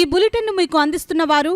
ఈ బులెటిన్ మీకు అందిస్తున్న వారు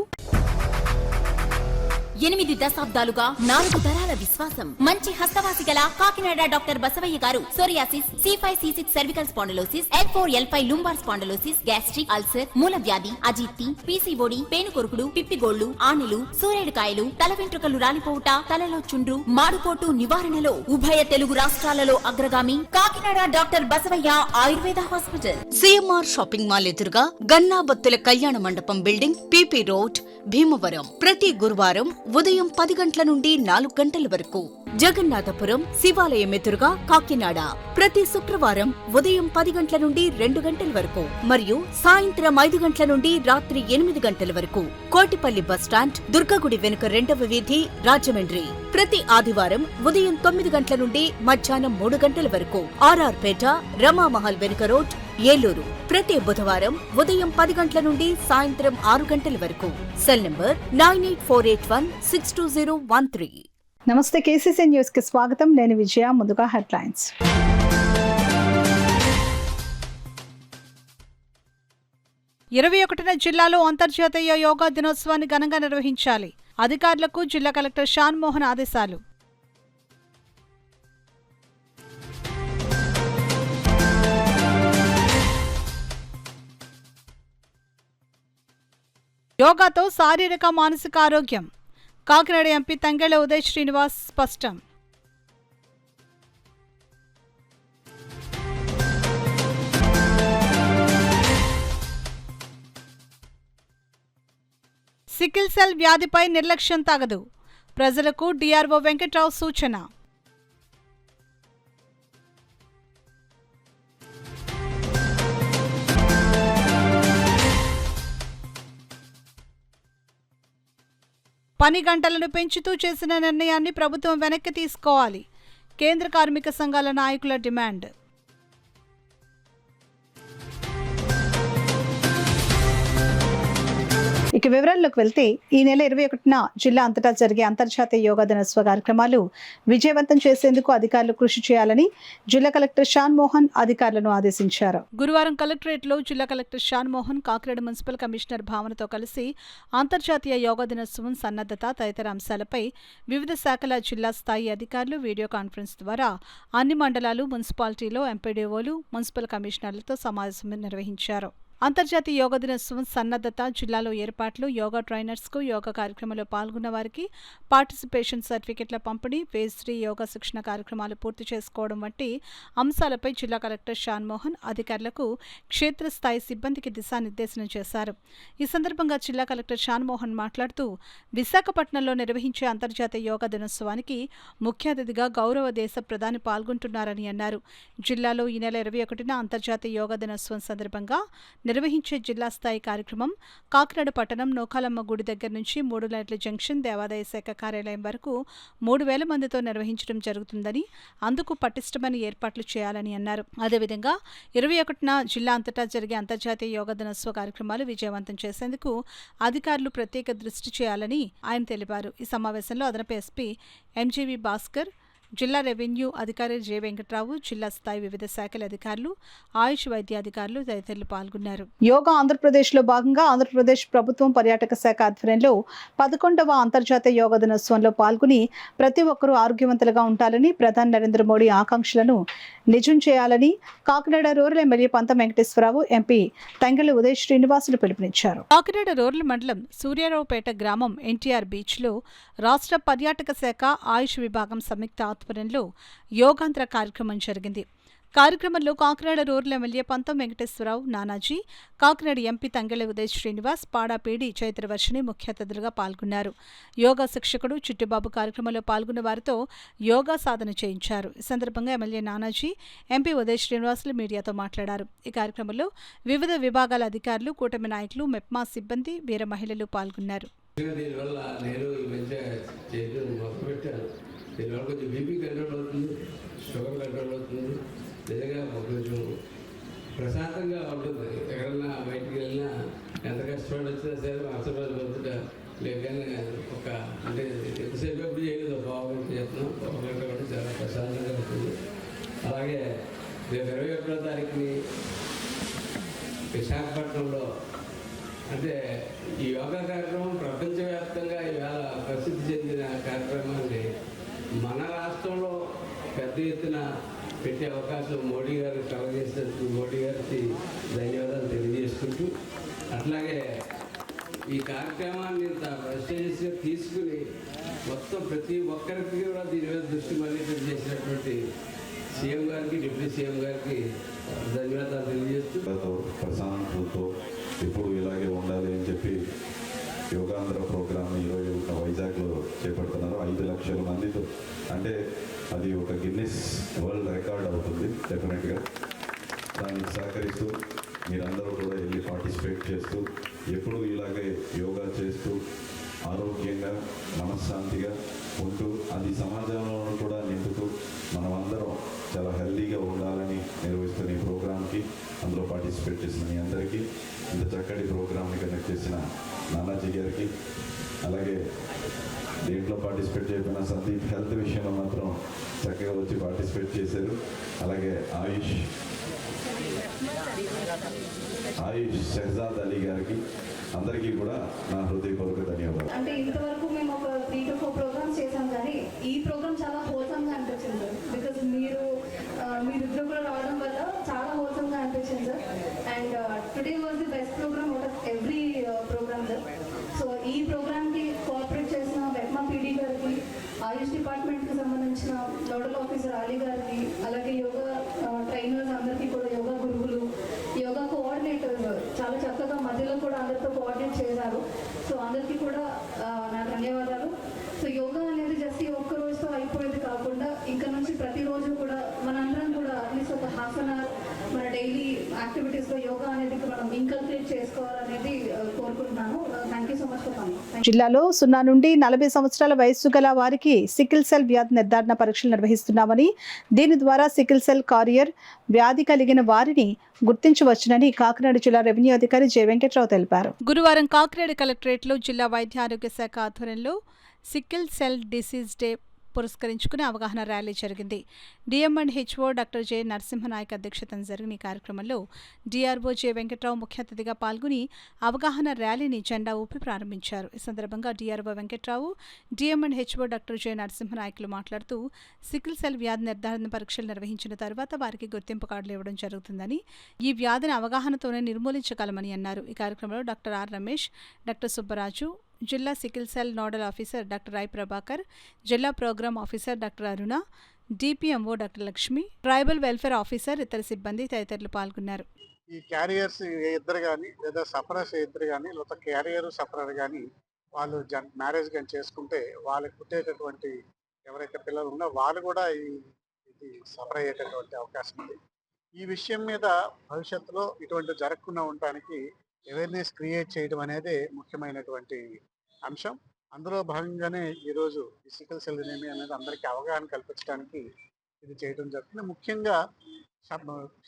8 దశాబ్దాలుగా 4 తరాల విశ్వాసం. మంచి హస్తవాసి గల Kakinada doctor Basavayya garu psoriasis, C5C6 cervical spondylosis, L4L5 lumbar spondylosis, gastric ulcer, మూల వ్యాధి, అజీర్తి, PCOD, పేనుకొరుకుడు, పిప్పిగోళ్లు, ఆనెలు, సూరేడుకాయలు, తల వెంట్రుకలు రాలిపోవుట, తలలో చుండ్రు, మాడుపోటు నివారణలో ఉభయ తెలుగు రాష్ట్రాలలో అగ్రగామి Kakinada doctor Basavayya Ayurveda hospital. CMR shopping mall ఎదురుగా గన్నాబత్తుల కళ్యాణ మండపం బిల్డింగ్, PP రోడ్, భీమవరం. ప్రతి గురువారం ఉదయం 10 గంటల నుండి 4 గంటల వరకు. జగన్నాథపురం శివాలయం ఎదురుగా కాకినాడ ప్రతి శుక్రవారం ఉదయం 10 గంటల నుండి 2 గంటల వరకు మరియు సాయంత్రం 5 గంటల నుండి రాత్రి 8 గంటల వరకు. కోటిపల్లి బస్టాండ్, దుర్గగుడి వెనుక 2వ వీధి, రాజమండ్రి. ప్రతి ఆదివారం ఉదయం 9 గంటల నుండి మధ్యాహ్నం 3 గంటల వరకు. RR పేట, రమామహల్ వెనుక రోడ్, ఏలూరు. ప్రతి బుధవారం ఉదయం 10 గంటల నుండి సాయంత్రం 6 గంటల వరకు. Cell number 9848162013. నమస్తే, KCC న్యూస్ కి స్వాగతం. నేను విజయ. ముందుగా హెడ్లైన్స్. 21న జిల్లాలో అంతర్జాతీయ యోగా దినోత్సవాన్ని ఘనంగా నిర్వహించాలి. అధికారులకు జిల్లా కలెక్టర్ షాన్ మోహన్ ఆదేశాలు. యోగాతో శారీరక మానసిక ఆరోగ్యం. కాకినాడ ఎంపీ తంగెళ్ల ఉదయ్ శ్రీనివాస్ స్పష్టం. సికిల్ సెల్ వ్యాధిపై నిర్లక్ష్యం తగదు. ప్రజలకు DRO వెంకట్రావు సూచన. పని గంటలను పెంచుతూ చేసిన నిర్ణయాన్ని ప్రభుత్వం వెనక్కి తీసుకోవాలి. కేంద్ర కార్మిక సంఘాల నాయకుల డిమాండ్. ఇక వివరాల్లోకి వెళ్తే ఈ నెల 21న జిల్లా అంతటా జరిగే అంతర్జాతీయ యోగా దినోత్సవ కార్యక్రమాలు విజయవంతం చేసేందుకు అధికారులు కృషి చేయాలని జిల్లా కలెక్టర్ షాన్ మోహన్ అధికారులను ఆదేశించారు. గురువారం కలెక్టరేట్లో జిల్లా collector Shan Mohan Kakinada municipal commissioner భావనతో కలిసి అంతర్జాతీయ యోగా దినోత్సవం సన్నద్ధత తదితర అంశాలపై వివిధ శాఖల జిల్లా స్థాయి అధికారులు వీడియో కాన్ఫరెన్స్ ద్వారా అన్ని మండలాలు, మున్సిపాలిటీలో ఎంపీడీఓలు, మున్సిపల్ కమిషనర్లతో సమావేశం నిర్వహించారు. అంతర్జాతీయ యోగా దినోత్సవం సన్నద్ధత, జిల్లాలో ఏర్పాట్లు, యోగా ట్రైనర్స్కు, యోగా కార్యక్రమంలో పాల్గొన్న వారికి పార్టిసిపేషన్ సర్టిఫికెట్ల పంపిణీ, ఫేజ్ 3 యోగా శిక్షణ కార్యక్రమాలు పూర్తి చేసుకోవడం వంటి అంశాలపై జిల్లా కలెక్టర్ షాన్ మోహన్ అధికారులకు క్షేత్రస్థాయి సిబ్బందికి దిశానిర్దేశనం చేశారు. ఈ సందర్భంగా జిల్లా కలెక్టర్ షాన్ మోహన్ మాట్లాడుతూ విశాఖపట్నంలో నిర్వహించే అంతర్జాతీయ యోగా దినోత్సవానికి ముఖ్య అతిథిగా గౌరవ దేశ ప్రధాని పాల్గొంటున్నారని అన్నారు. జిల్లాలో ఈ నెల 21న అంతర్జాతీయ యోగా దినోత్సవం సందర్భంగా నిర్వహించే జిల్లా స్థాయి కార్యక్రమం కాకినాడ పట్టణం నోకాలమ్మ గుడి దగ్గర నుంచి 3 లైట్ల జంక్షన్ దేవాదాయ శాఖ కార్యాలయం వరకు 3000 మందితో నిర్వహించడం జరుగుతుందని, అందుకు పటిష్టమైన ఏర్పాట్లు చేయాలని అన్నారు. అదేవిధంగా 21న జిల్లా అంతటా జరిగే అంతర్జాతీయ యోగా దినోత్సవ కార్యక్రమాలు విజయవంతం చేసేందుకు అధికారులు ప్రత్యేక దృష్టి చేయాలని ఆయన తెలిపారు. ఈ సమావేశంలో అదనపు ఎస్పీ MGV భాస్కర్, జిల్లా రెవెన్యూ అధికారి జె వెంకట్రావు, జిల్లా స్థాయి వివిధ శాఖల అధికారులు, ఆయుష్ వైద్యాధికారులు తదితరులు పాల్గొన్నారు. యోగా ఆంధ్రప్రదేశ్ లో భాగంగా ఆంధ్రప్రదేశ్ ప్రభుత్వం పర్యాటక శాఖ ఆధ్వర్యంలో 11వ అంతర్జాతీయ యోగా దినోత్సవంలో పాల్గొని ప్రతి ఒక్కరూ ఆరోగ్యవంతులుగా ఉండాలని, ప్రధాని నరేంద్ర మోడీ ఆకాంక్షలను నిజం చేయాలని కాకినాడ రూరల్ ఎమ్మెల్యే పంతం వెంకటేశ్వరరావు, ఎంపీ తంగెళ్ల ఉదయ్ శ్రీనివాసులు పిలుపునిచ్చారు. కాకినాడ రూరల్ మండలం సూర్యారావుపేట గ్రామం NTR బీచ్లో రాష్ట్ర పర్యాటక శాఖ ఆయుష్ విభాగం సంయుక్త ఆధ్వర్యంలో యోగాంధ్ర కార్యక్రమం జరిగింది. కార్యక్రమంలో కాకినాడ రూరల్ ఎమ్మెల్యే పంతం వెంకటేశ్వరరావు, నానాజీ, కాకినాడ ఎంపీ తంగెళ్ల ఉదయ్ శ్రీనివాస్, పాడాపీడి చైత్రవర్షిణి ముఖ్య అతిథులుగా పాల్గొన్నారు. యోగా శిక్షకుడు చిట్టుబాబు కార్యక్రమంలో పాల్గొన్న వారితో యోగా సాధన చేయించారు. ఈ సందర్భంగా ఎమ్మెల్యే నానాజీ, ఎంపీ ఉదయ్ శ్రీనివాసులు మీడియాతో మాట్లాడారు. ఈ కార్యక్రమంలో వివిధ విభాగాల అధికారులు, కూటమి నాయకులు, మెప్మా సిబ్బంది, వీర మహిళలు పాల్గొన్నారు. దీనివల్ల కొంచెం బీపీ కంట్రోల్ అవుతుంది, షుగర్ కంట్రోల్ అవుతుంది. నిజంగా కొంచెం ప్రశాంతంగా ఉంటుంది. ఎక్కడన్నా బయటికి వెళ్ళినా ఎంత కష్టపడి వచ్చినా సరే అసలు బతుక లేకనే ఒక అంటే ఎంతసేపు ఎప్పుడు చేయలేదు, బాగుంటుంది చేస్తున్నాం. ఒక గంట కూడా చాలా ప్రశాంతంగా ఉంటుంది. అలాగే రేపు 21వ తారీఖుని విశాఖపట్నంలో అంటే ఈ యోగా కార్యక్రమం ప్రపంచవ్యాప్తంగా ఇవాళ ప్రసిద్ధి చెందిన కార్యక్రమాన్ని మన రాష్ట్రంలో పెద్ద ఎత్తున పెట్టే అవకాశం మోడీ గారు కలగజేసినందుకు మోడీ గారికి ధన్యవాదాలు తెలియజేసుకుంటూ, అట్లాగే ఈ కార్యక్రమాన్ని ఇంత ప్రెస్టీజియస్గా తీసుకుని మొత్తం ప్రతి ఒక్కరికి కూడా దీని మీద దృష్టి మళ్లింపు చేసినటువంటి సీఎం గారికి, డిప్యూటీ సీఎం గారికి ధన్యవాదాలు తెలియజేస్తూ ప్రశాంతతో ఎప్పుడు ఇలాగే ఉండాలి అని చెప్పి యోగాంధ్ర ప్రోగ్రామ్ ఈరోజు వైజాగ్లో చేపడుతున్నారు. 5 లక్షల మందితో, అంటే అది ఒక గిన్నిస్ వరల్డ్ రికార్డ్ అవుతుంది డెఫినెట్గా. దానికి సహకరిస్తూ మీరందరూ కూడా వెళ్ళి పార్టిసిపేట్ చేస్తూ ఎప్పుడూ ఇలాగే యోగా చేస్తూ ఆరోగ్యంగా మనశ్శాంతిగా ఉంటూ అది సమాజంలో కూడా నింపుతూ మనమందరం చాలా హెల్దీగా ఉండాలని నిర్వహిస్తున్న ఈ ప్రోగ్రామ్కి అందులో పార్టిసిపేట్ చేసిన మీ అందరికీ, ఇంత చక్కటి ప్రోగ్రామ్ని కండక్ట్ చేసిన నానాజీ గారికి, అలాగే దీంట్లో పార్టిసిపేట్ చేయకపోయిన సందీప్ హెల్త్ విషయంలో మాత్రం చక్కగా వచ్చి పార్టిసిపేట్ చేశారు. అలాగే ఆయుష్ షహజాద్ అలీ గారికి అందరికీ కూడా నా హృదయపూర్వక ధన్యవాదాలు. అంటే ఇంతవరకు మేము ఒక 3 to 4 ప్రోగ్రామ్స్ చేసాం, కానీ ఈ ప్రోగ్రామ్ చాలా హోల్సమ్గా అనిపించింది సార్. బికాజ్ మీరిద్దరు కూడా రావడం వల్ల చాలా హోల్సమ్గా అనిపించింది sir. And today was the best programme out of every programme sir. So ఈ ప్రోగ్రామ్కి కోఆపరేట్ చేసిన వెట్మా పీడీ గారికి, ఆయుష్ డిపార్ట్మెంట్కి సంబంధించిన నోడల్ ఆఫీసర్ అలీ గారికి, అలాగే యోగా ట్రైనర్స్ అందరికీ కూడా, యోగా గురువులు, యోగా కోఆర్డినేటర్స్ చాలా చక్కగా మధ్యలో కూడా అందరితో కోఆర్డినేట్ చేశారు. సో అందరికీ కూడా నా ధన్యవాదాలు. సో యోగా అనేది జస్ట్ ఈ ఒక్క రోజుతో అయిపోయేది కాకుండా ఇంకా నుంచి ప్రతిరోజు కూడా మనందరం కూడా అట్లీస్ట్ ఒక ½ అన్ అవర్ మన డైలీ యాక్టివిటీస్లో యోగా అనేది మనం ఇన్కల్కేట్ చేసుకోవాలనేది కోరుకుంటున్నాను. Thank you so much for coming. జిల్లాలో 0 నుండి 40 సంవత్సరాల వయస్సు గల వారికి సికిల్ సెల్ వ్యాధి నిర్ధారణ పరీక్షలు నిర్వహిస్తున్నామని, దీని ద్వారా సికిల్ సెల్ కారియర్ వ్యాధి కలిగిన వారిని గుర్తించవచ్చునని కాకినాడ జిల్లా రెవెన్యూ అధికారి జె వెంకట్రావు తెలిపారు. గురువారం కాకినాడ కలెక్టరేట్లో జిల్లా వైద్య ఆరోగ్య శాఖ ఆధ్వర్యంలో సికిల్ సెల్ డిసీజ్ డే పురస్కరించుకుని అవగాహన ర్యాలీ జరిగింది. DM and HO doctor J Narasimha Naik అధ్యక్షతన జరిగిన ఈ కార్యక్రమంలో డిఆర్ఓ జె వెంకట్రావు ముఖ్య అతిథిగా పాల్గొని అవగాహన ర్యాలీని జెండా ఊపి ప్రారంభించారు. ఈ సందర్భంగా DRO Venkatrao, DM and HO doctor J Narasimhanayakulu మాట్లాడుతూ సికిల్ సెల్ వ్యాధి నిర్ధారణ పరీక్షలు నిర్వహించిన తర్వాత వారికి గుర్తింపు కార్డులు ఇవ్వడం జరుగుతుందని, ఈ వ్యాధిని అవగాహనతోనే నిర్మూలించగలమని అన్నారు. ఈ కార్యక్రమంలో doctor R Ramesh, doctor Subbaraju, జిల్లా sickle cell nodal officer doctor I Prabhakar, జిల్లా program officer doctor Aruna, DPMO doctor Lakshmi, tribal welfare officer, ఇతర సిబ్బంది తదితరులు పాల్గొన్నారు. ఈ క్యారియర్స్ ఇద్దరు కానీ లేదా సఫరర్స్ ఇద్దరు కానీ లేదా క్యారియర్ సఫరర్ కానీ వాళ్ళు మ్యారేజ్ కానీ చేసుకుంటే వాళ్ళకి పుట్టేటటువంటి ఎవరైతే పిల్లలు ఉన్నా వాళ్ళు కూడా ఇది సఫర్ అయ్యేటటువంటి అవకాశం ఉంది. ఈ విషయం మీద భవిష్యత్తులో ఇటువంటి జరగకుండా ఉండటానికి అవేర్నెస్ క్రియేట్ చేయడం అనేది ముఖ్యమైనటువంటి అంశం. అందులో భాగంగానే ఈరోజు ఈ సికిల్ సెల్ ఎనీమియా అనేది అందరికీ అవగాహన కల్పించడానికి ఇది చేయడం జరుగుతుంది. ముఖ్యంగా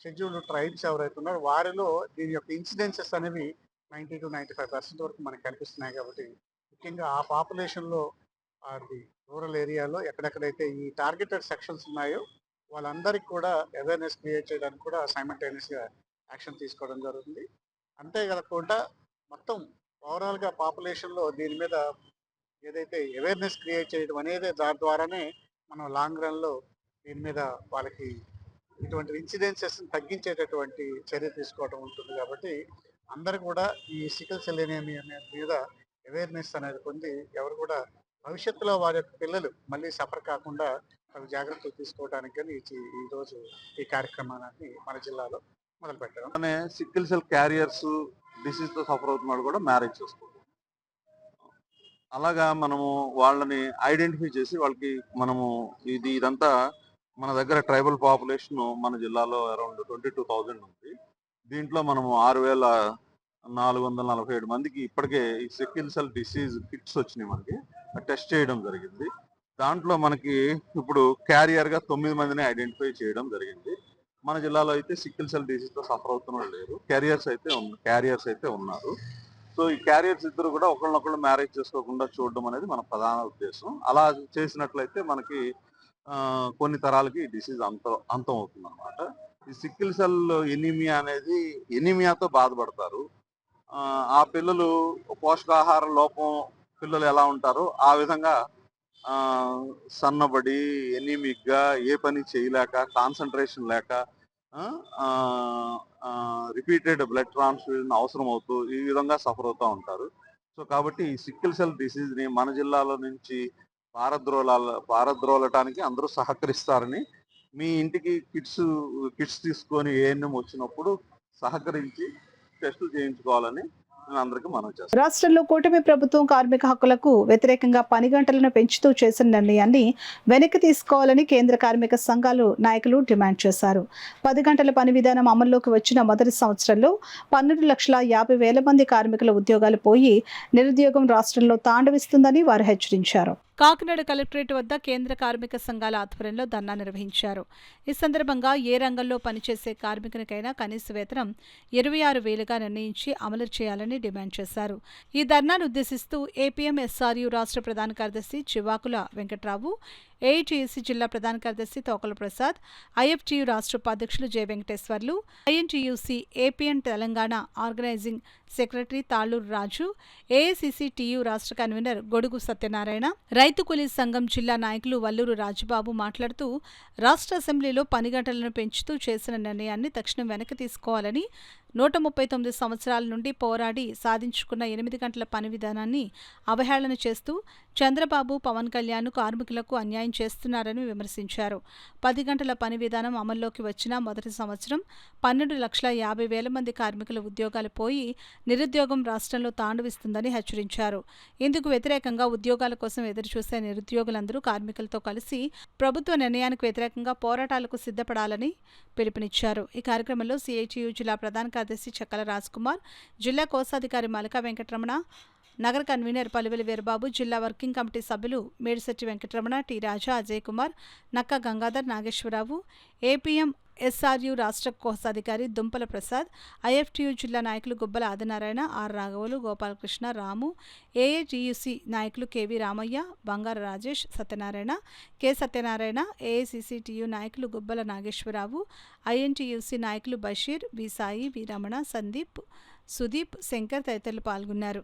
షెడ్యూల్డ్ ట్రైబ్స్ ఎవరైతే ఉన్నారో వారిలో దీని యొక్క ఇన్సిడెన్సెస్ అనేవి 90 to 95% వరకు మనకు కనిపిస్తున్నాయి. కాబట్టి ముఖ్యంగా ఆ పాపులేషన్లో అది రూరల్ ఏరియాలో ఎక్కడెక్కడైతే ఈ టార్గెటెడ్ సెక్షన్స్ ఉన్నాయో వాళ్ళందరికీ కూడా అవేర్నెస్ క్రియేట్ చేయడానికి కూడా సైమల్టేనియస్గా యాక్షన్ తీసుకోవడం జరుగుతుంది. అంతేకాకుండా మొత్తం ఓవరాల్గా పాపులేషన్లో దీని మీద ఏదైతే అవేర్నెస్ క్రియేట్ చేయడం అనేది దాని ద్వారానే మనం లాంగ్ రన్లో దీని మీద వాళ్ళకి ఇటువంటి ఇన్సిడెన్సెస్ తగ్గించేటటువంటి చర్య తీసుకోవడం ఉంటుంది. కాబట్టి అందరూ కూడా ఈ సికిల్ సెల్ ఎనీమియా మీద అవేర్నెస్ అనేది పొంది ఎవరు కూడా భవిష్యత్తులో వారి యొక్క పిల్లలు మళ్ళీ సఫర్ కాకుండా అవి జాగ్రత్తలు తీసుకోవడానికి కానీ ఈరోజు ఈ కార్యక్రమాన్ని మన జిల్లాలో మొదలు పెట్టడం. సికిల్ సెల్ క్యారియర్స్ డిసీజ్ తో సఫర్ అవుతున్నాడు కూడా మ్యారేజ్ చేసుకోవాలి. అలాగా మనము వాళ్ళని ఐడెంటిఫై చేసి వాళ్ళకి మనము ఇదంతా మన దగ్గర ట్రైబల్ పాపులేషన్ మన జిల్లాలో అరౌండ్ 22,000 ఉంది. దీంట్లో మనము 6,447 మందికి ఇప్పటికే ఈ సికిల్ సెల్ డిసీజ్ కిట్స్ వచ్చినాయి. మనకి టెస్ట్ చేయడం జరిగింది. దాంట్లో మనకి ఇప్పుడు క్యారియర్గా 9 మందిని ఐడెంటిఫై చేయడం జరిగింది. మన జిల్లాలో అయితే సికిల్ సెల్ డిసీజ్తో సఫర్ అవుతున్న లేరు, క్యారియర్స్ అయితే ఉన్నారు. సో ఈ క్యారియర్స్ ఇద్దరు కూడా ఒకళ్ళనొకళ్ళు మ్యారేజ్ చేసుకోకుండా చూడడం అనేది మన ప్రధాన ఉద్దేశం. అలా చేసినట్లయితే మనకి కొన్ని తరాలకి ఈ డిసీజ్ అంతం అవుతుంది అనమాట. ఈ సికిల్ సెల్ ఎనీమియా అనేది ఎనీమియాతో బాధపడతారు. ఆ పిల్లలు పోషకాహార లోపం పిల్లలు ఎలా ఉంటారో ఆ విధంగా సన్నబడి ఎనీమిక్ గా ఏ పని చేయలేక కాన్సన్ట్రేషన్ లేక రిపీటెడ్ బ్లడ్ ట్రాన్స్ఫ్యూజన్ అవసరం అవుతూ ఈ విధంగా సఫర్ అవుతూ ఉంటారు. సో కాబట్టి ఈ సికిల్ సెల్ డిసీజ్ ని మన జిల్లాలో నుంచి పారద్రోలటానికి అందరూ సహకరిస్తారని, మీ ఇంటికి కిట్స్ తీసుకొని ఏఎన్ఎం వచ్చినప్పుడు సహకరించి టెస్టులు చేయించుకోవాలని అందరికీ మనం చేస్తాం. రాష్ట్రంలో కూటమి ప్రభుత్వం కార్మిక హక్కులకు వ్యతిరేకంగా పని గంటలను పెంచుతూ చేసిన నిర్ణయాన్ని వెనక్కి తీసుకోవాలని కేంద్ర కార్మిక సంఘాలు నాయకులు డిమాండ్ చేశారు. 10 గంటల పని విధానం అమల్లోకి వచ్చిన మొదటి సంవత్సరంలో 12,50,000 మంది కార్మికుల ఉద్యోగాలు పోయి నిరుద్యోగం రాష్ట్రంలో తాండవిస్తుందని వారు హెచ్చరించారు. కాకినాడ కలెక్టరేట్ వద్ద కేంద్ర కార్మిక సంఘాల ఆధ్వర్యంలో ధర్నా నిర్వహించారు. ఈ సందర్భంగా ఏ రంగంలో పనిచేసే కార్మికునికైనా కనీస వేతనం 26,000గా నిర్ణయించి అమలు చేయాలని డిమాండ్ చేశారు. ఈ ధర్నాను ఉద్దేశిస్తూ ఏపీఎంఎస్ఆర్యు రాష్ట్ర ప్రధాన కార్యదర్శి చివాకుల వెంకట్రావు, ఏఐటీయూసీ జిల్లా ప్రధాన కార్యదర్శి తోకల ప్రసాద్, ఐఎఫ్టీయూ రాష్ట్ర ఉపాధ్యక్షులు J Venkateswarlu, INTUC AP and Telangana organizing secretary Talluru Raju, AICC TU రాష్ట్ర కన్వీనర్ గొడుగు సత్యనారాయణ, రైతు కూలీ సంఘం జిల్లా నాయకులు వల్లూరు రాజుబాబు మాట్లాడుతూ రాష్ట్ర అసెంబ్లీలో పని గంటలను పెంచుతూ చేసిన నిర్ణయాన్ని తక్షణం వెనక్కి తీసుకోవాలని, 139 సంవత్సరాల నుండి పోరాడి సాధించుకున్న 8 గంటల పని విధానాన్ని అవహేళన చేస్తూ చంద్రబాబు, పవన్ కళ్యాణ్ కార్మికులకు అన్యాయం చేస్తున్నారని విమర్శించారు. 10 గంటల పని విధానం అమల్లోకి వచ్చిన మొదటి సంవత్సరం 12,50,000 మంది కార్మికుల ఉద్యోగాలు పోయి నిరుద్యోగం రాష్ట్రంలో తాండవిస్తుందని హెచ్చరించారు. ఇందుకు వ్యతిరేకంగా ఉద్యోగాల కోసం ఎదురుచూసే నిరుద్యోగులందరూ కార్మికులతో కలిసి ప్రభుత్వ నిర్ణయానికి వ్యతిరేకంగా పోరాటాలకు సిద్ధపడాలని పిలుపునిచ్చారు. ఈ కార్యక్రమంలో సిఐటియు జిల్లా ప్రధాన కార్యదర్శి చక్కల రాజ్కుమార్, జిల్లా కోశాధికారి మలకా వెంకటరమణ, నగర కన్వీనర్ పలువెలి వీరబాబు, జిల్లా వర్కింగ్ కమిటీ సభ్యులు మేడిశెట్టి వెంకటరమణ, టి రాజా, అజయ్ కుమార్, నక్క గంగాధర్, నాగేశ్వరరావు, ఏపీఎం ఎస్ఆర్యు రాష్ట్ర కోశాధికారి దుంపల ప్రసాద్, ఐఎఫ్టీయూ జిల్లా నాయకులు గుబ్బల ఆదినారాయణ, ఆర్ రాఘవులు, గోపాలకృష్ణ, రాము, ఏఐటీయూసీ నాయకులు KV Ramayya, Bangara Rajesh, Satyanarayana, K Satyanarayana, AICCTU నాయకులు గుబ్బల నాగేశ్వరరావు, ఐఎన్టీయూసీ నాయకులు బషీర్, వి సాయి, వి రమణ, సందీప్, సుదీప్, శంకర్ తదితరులు పాల్గొన్నారు.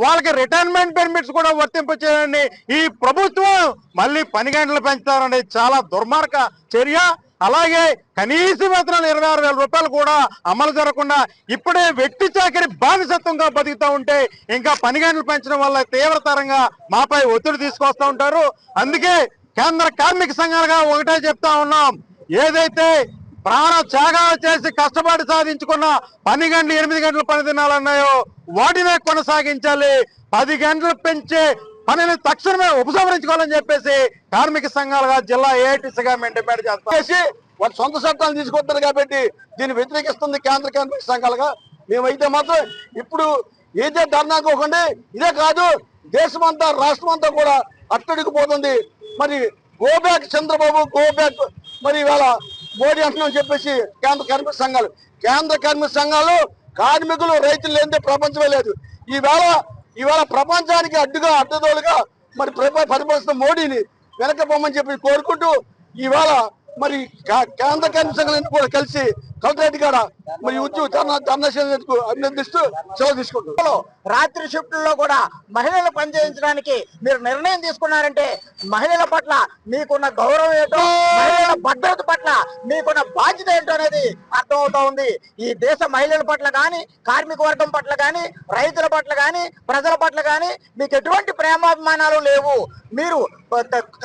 వాళ్ళకి రిటైర్మెంట్ బెనిఫిట్స్ కూడా వర్తింపచేయండి. ఈ ప్రభుత్వం మళ్ళీ పని గంటలు పెంచుతారని చాలా దుర్మార్గ చర్య. అలాగే కనీస వేతనాలు 26,000 రూపాయలు కూడా అమలు జరగకుండా ఇప్పుడే వ్యక్తి చాకరీ బానిసత్వంగా బతుకుతూ ఉంటే ఇంకా పని గంటలు పెంచడం వల్ల తీవ్రతరంగా మాపై ఒత్తిడి తీసుకొస్తూ ఉంటారు. అందుకే కేంద్ర కార్మిక సంఘాలుగా ఒకటే చెప్తా ఉన్నాం, ఏదైతే ప్రాణ త్యాగాలు చేసి కష్టపడి సాధించుకున్న పని గంటలు 8 గంటల పని దినాలు అన్నాయో వాటినే కొనసాగించాలి. 10 గంటలు పెంచే పనిని తక్షణమే ఉపసంహరించుకోవాలని చెప్పేసి కార్మిక సంఘాలుగా జిల్లా ఏఐటీసీగా మేము డిమాండ్ చేస్తాం. వాళ్ళు సొంత చట్టాలు తీసుకొస్తారు కాబట్టి దీన్ని వ్యతిరేకిస్తుంది కేంద్ర కార్మిక సంఘాలుగా. మేమైతే మాత్రం ఇప్పుడు ఏదే ధర్నాకోకండి, ఇదే కాదు దేశమంతా రాష్ట్రం అంతా కూడా అట్టడికిపోతుంది. మరి go back Chandrababu, go back మరి ఇవాళ మోడీ అంటున్నామని చెప్పేసి కేంద్ర కార్మిక సంఘాలు కార్మికులు రైతులు లేనిదే ప్రపంచమే లేదు. ఈవేళ ప్రపంచానికి అడ్డదోలుగా మరి పరిపాలిస్తున్న మోడీని వెనక పోమని చెప్పి కోరుకుంటూ ఈవేళ మరి కేంద్ర కార్మిక సంఘాలను కూడా కలిసి కలెక్టరేట్ కాడ మరి ధర్నాకు అభినందిస్తూ సెలవు తీసుకుంటాం. రాత్రి షిఫ్ట్లో కూడా మహిళలు పనిచేయించడానికి మీరు నిర్ణయం తీసుకున్నారంటే మహిళల పట్ల మీకున్న గౌరవం ఏంటో, మహిళల భద్రత పట్ల మీకున్న బాధ్యత ఏంటో అనేది అర్థమవుతా ఉంది. ఈ దేశ మహిళల పట్ల కానీ, కార్మిక వర్గం పట్ల కానీ, రైతుల పట్ల కానీ, ప్రజల పట్ల కానీ మీకు ఎటువంటి ప్రేమాభిమానాలు లేవు. మీరు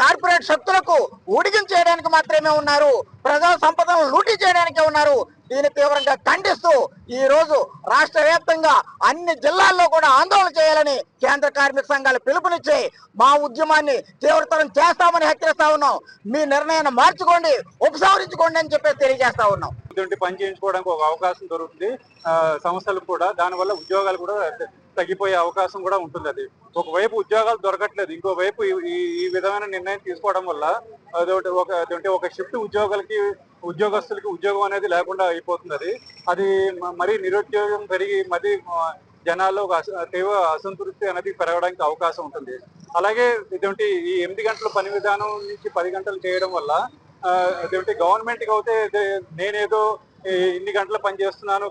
కార్పొరేట్ శక్తులకు ఉడిగించేయడానికి మాత్రమే ఉన్నారు, ప్రజా సంపదను లూటీ చేయడానికే ఉన్నారు. దీన్ని తీవ్రంగా ఖండిస్తూ ఈ రోజు రాష్ట్ర వ్యాప్తంగా అన్ని జిల్లాల్లో కూడా ఆందోళన చేయాలని కేంద్ర కార్మిక సంఘాలు పిలుపునిచ్చి మా ఉద్యమాన్ని తీవ్రతరం చేస్తామని హెచ్చరిస్తా ఉన్నాం. మీ నిర్ణయాన్ని మార్చుకోండి, ఉపసంహరించుకోండి అని చెప్పి తెలియజేస్తా ఉన్నాం. పని చేయించుకోవడానికి ఒక అవకాశం దొరుకుతుంది సంస్థలకు కూడా, దానివల్ల ఉద్యోగాలు కూడా తగ్గిపోయే అవకాశం కూడా ఉంటుంది. అది ఒకవైపు ఉద్యోగాలు దొరకట్లేదు, ఇంకోవైపు ఈ విధమైన నిర్ణయం తీసుకోవడం వల్ల అదొకటి ఒక షిఫ్ట్ ఉద్యోగస్తులకి ఉద్యోగం అనేది లేకుండా అయిపోతుంది. అది మరీ నిరుద్యోగం పెరిగి మరి జనాల్లో ఒక తీవ్ర అసంతృప్తి అనేది పెరగడానికి అవకాశం ఉంటుంది. అలాగే ఇటువంటి ఈ 8 గంటల పని విధానం నుంచి 10 గంటలు చేయడం వల్ల ఇటువంటి గవర్నమెంట్కి అయితే నేనేదో ఇన్ని గంటలు పని చేస్తున్నాను,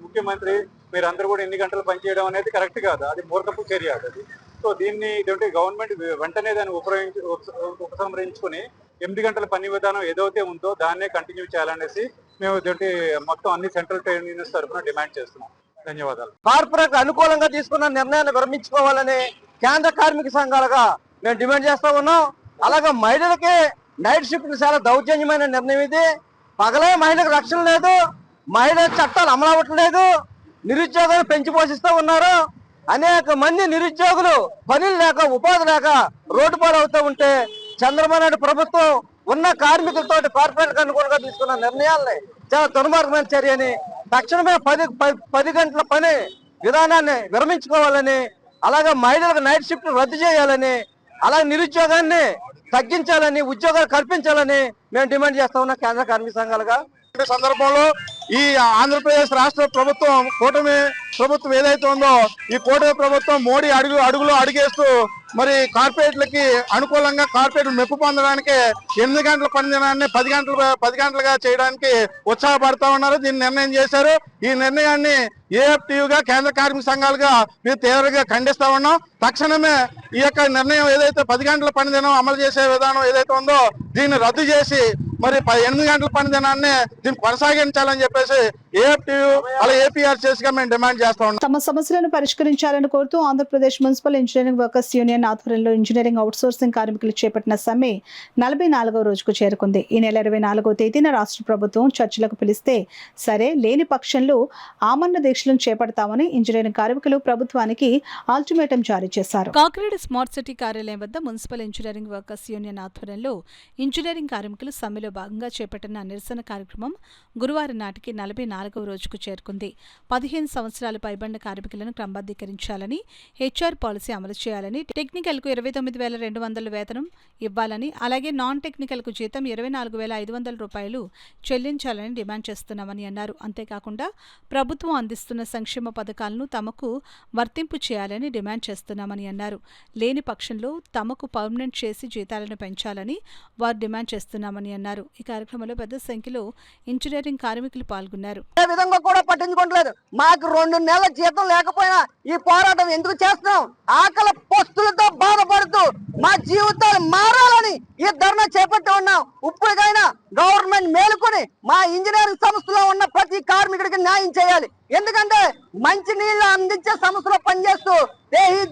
ముఖ్యమంత్రి మీరు అందరూ కూడా ఎన్ని గంటలు పనిచేయడం అనేది కరెక్ట్ కాదు, అది మూర్ఖపు చర్య అది. సో దీన్ని ఇటువంటి గవర్నమెంట్ వెంటనే దాన్ని ఉపసంహరించుకొని 8 గంటల పని విధానం ఏదైతే ఉందో దాన్నే కంటిన్యూ చేయాలనేసి మేము ఇటువంటి మొత్తం అన్ని సెంట్రల్ ట్రేడ్ యూనియన్స్ తరఫున డిమాండ్ చేస్తున్నాం. ధన్యవాదాలు. కార్పొరేట్ అనుకూలంగా తీసుకున్న నిర్ణయాన్ని విరమించుకోవాలని కేంద్ర కార్మిక సంఘాలుగా మేము డిమాండ్ చేస్తా ఉన్నాం. అలాగే మహిళలకి నైట్ షిఫ్ట్ చాలా దౌర్జన్యమైన నిర్ణయం ఇది. పగలే మహిళలకు రక్షణ లేదు, మహిళా చట్టాలు అమలు అవ్వట్లేదు, నిరుద్యోగాలు పెంచి పోషిస్తూ ఉన్నారు. అనేక మంది నిరుద్యోగులు పనులు లేక ఉపాధి లేక రోడ్డు పాలు అవుతూ ఉంటే చంద్రబాబు నాయుడు ప్రభుత్వం ఉన్న కార్మికులతో కార్పొరేట్ అనుకూలంగా తీసుకున్న నిర్ణయాలని చాలా దుర్మార్గమైన చర్యని తక్షణమే 10 గంటల పని విధానాన్ని విరమించుకోవాలని, అలాగే మహిళలకు నైట్ షిఫ్ట్ రద్దు చేయాలని, అలాగే నిరుద్యోగాన్ని తగ్గించాలని, ఉద్యోగాలు కల్పించాలని మేము డిమాండ్ చేస్తా ఉన్నాం కేంద్ర కార్మిక సంఘాలుగా. సందర్భంలో ఈ ఆంధ్రప్రదేశ్ రాష్ట్ర ప్రభుత్వం కూటమి ప్రభుత్వం ఏదైతే ఉందో ఈ కూటమి ప్రభుత్వం మోడీ అడుగులో అడుగేస్తూ మరి కార్పొరేట్లకి అనుకూలంగా కార్పొరేట్ మెప్పు పొందడానికి 8 గంటల పని దినాన్ని 10 గంటలుగా చేయడానికి ఉత్సాహపడతా ఉన్నారు. దీన్ని నిర్ణయం చేశారు. ఈ నిర్ణయాన్ని ఏఎఫ్టీయూగా కేంద్ర కార్మిక సంఘాలుగా మేము తీవ్రంగా ఖండిస్తా ఉన్నాం. తక్షణమే ఈ యొక్క నిర్ణయం ఏదైతే 10 గంటల పని దినం అమలు చేసే విధానం ఏదైతే ఉందో దీన్ని రద్దు చేసి మరి 8 గంటల పని దినాన్ని దీన్ని కొనసాగించాలని చెప్పేసి ఏఎఫ్టీయూ అలా ఏపీఆర్సీఎస్ గా మేము డిమాండ్ చేస్తా ఉన్నాం. తమ సమస్యలను పరిష్కరించాలని కోరుతూ Andhra Pradesh municipal engineering workers union ఆధ్వర్యంలో ఇంజనీరింగ్ అవుట్సోర్సింగ్ కార్మికులు చేపట్టిన సమ్మె 44వ రోజుకు చేరుకుంది. ఈ నెల 24వ తేదీన రాష్ట్ర ప్రభుత్వం చర్చలకు పిలిస్తే సరే, లేని పక్షంలో ఆమరణ దీక్షలను చేపడతామని ఇంజనీరింగ్ కార్మికులు ప్రభుత్వానికి అల్టిమేటం జారీ చేశారు. కాకినాడ స్మార్ట్ సిటీ కార్యాలయం వద్ద మున్సిపల్ ఇంజనీరింగ్ వర్కర్స్ యూనియన్ ఆధ్వర్యంలో ఇంజనీరింగ్ కార్మికులు సమ్మెలో భాగంగా చేపట్టిన నిరసన కార్యక్రమం గురువారం నాటికి 44వ రోజుకు చేరుకుంది. 15 సంవత్సరాలు పైబడిన కార్మికులను క్రమబద్ధీకరించాలని, హెచ్ఆర్ పాలసీ అమలు చేయాలని, టెక్నికల్కు 29,200 వేతనం ఇవ్వాలని, అలాగే నాన్ టెక్నికల్కు జీతం 24,500 రూపాయలు చెల్లించాలని డిమాండ్ చేస్తున్నామని అన్నారు. అంతేకాకుండా ప్రభుత్వం అందిస్తున్న సంక్షేమ పథకాలను తమకు వర్తింపు చేయాలని డిమాండ్ చేస్తున్నామని అన్నారు. లేని పక్షంలో తమకు పర్మనెంట్ చేసి జీతాలను పెంచాలని వారు డిమాండ్ చేస్తున్నామని అన్నారు. ఈ కార్యక్రమంలో పెద్ద సంఖ్యలో ఇంజనీరింగ్ కార్మికులు పాల్గొన్నారు. ఏ విధంగా కూడా పట్టించుకోవట్లేదు. మాకు 2 నెలల జీతం లేకపోయినా ఈ పోరాటం ఎందుకు చేస్తున్నాం? ఆకలి పొస్తులతో బాధపడుతూ మా జీవితాలు మారాలని ఈ ధర్నా చేపట్టి ఉన్నాం. ఇప్పటికైనా గవర్నమెంట్ మేలుకొని మా ఇంజనీరింగ్ సంస్థలో ఉన్న ప్రతి కార్మికుడికి న్యాయం చేయాలి. ఎందుకంటే మంచి నీళ్లు అందించే సంస్థలో పనిచేస్తూ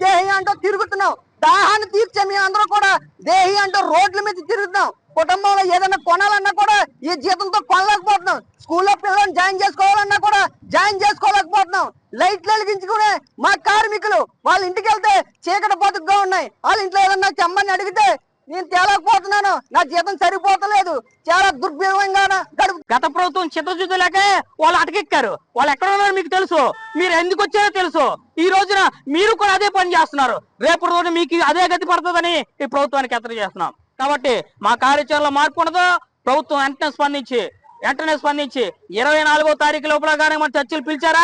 దేహి అంటూ తిరుగుతున్నాం. దాహాన్ని తీర్చే మేము అందరూ కూడా దేహి అంటూ రోడ్ల మీద తిరుగుతున్నాం. కుటుంబంలో ఏదైనా కొనాలన్నా కూడా ఈ జీతంతో కొనలేకపోతున్నాం. స్కూల్లో పిల్లలను జాయిన్ చేసుకోవాలన్నా కూడా జాయిన్ చేసుకోలేకపోతున్నాం. లైట్లు వెలిగించుకునే మా కార్మికులు వాళ్ళ ఇంటికి వెళ్తే చీకటి బతుకుగా ఉన్నాయి. వాళ్ళ ఇంట్లో ఏదన్నా చెమ్మని అడిగితే నేను తేలేకపోతున్నాను, నా జీతం సరిపోతలేదు, చాలా దుర్భరంగా గడుపు. గత ప్రభుత్వం చిత్తశుద్ధులకే వాళ్ళు అటకెక్కారు. వాళ్ళు ఎక్కడ ఉన్నారో మీకు తెలుసు, మీరు ఎందుకు వచ్చారో తెలుసు. ఈ రోజున మీరు కూడా అదే పని చేస్తున్నారు. రేపు రోజు మీకు అదే గతి పడుతుందని ఈ ప్రభుత్వానికి హెచ్చరిక చేస్తున్నాం. కాబట్టి మా కార్యాచరణలో మార్పు ఉండదు. ప్రభుత్వం వెంటనే స్పందించి 24వ తారీఖు లోపల కానీ మన చర్చలు పిలిచారా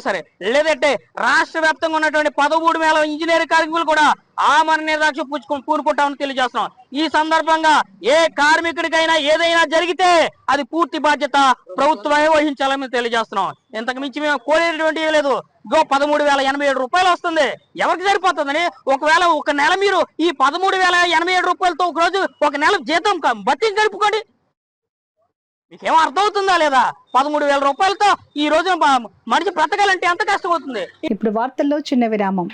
సరే, లేదంటే రాష్ట్ర వ్యాప్తంగా ఉన్నటువంటి 13,000 ఇంజనీరింగ్ కార్మికులు కూడా ఆమరణ నిరాక్ష పూనుకుంటామని తెలియజేస్తున్నాం. ఈ సందర్భంగా ఏ కార్మికుడికైనా ఏదైనా జరిగితే అది పూర్తి బాధ్యత ప్రభుత్వమే వహించాలని తెలియజేస్తున్నాం. ఇంతకు మించి మేము కోరేటువంటి లేదు. 13,087 రూపాయలు వస్తుంది, ఎవరికి సరిపోతుందని? ఒకవేళ ఒక నెల మీరు ఈ 13,087 రూపాయలతో ఒక రోజు ఒక నెల జీతం బతికి గడుపుకోండి. మీకేమో అర్థమవుతుందా లేదా? 13,000 రూపాయలతో ఈ రోజు మనిషి బ్రతకాలంటే ఎంత కష్టం అవుతుంది. ఇప్పుడు వార్తల్లో చిన్న విరామం.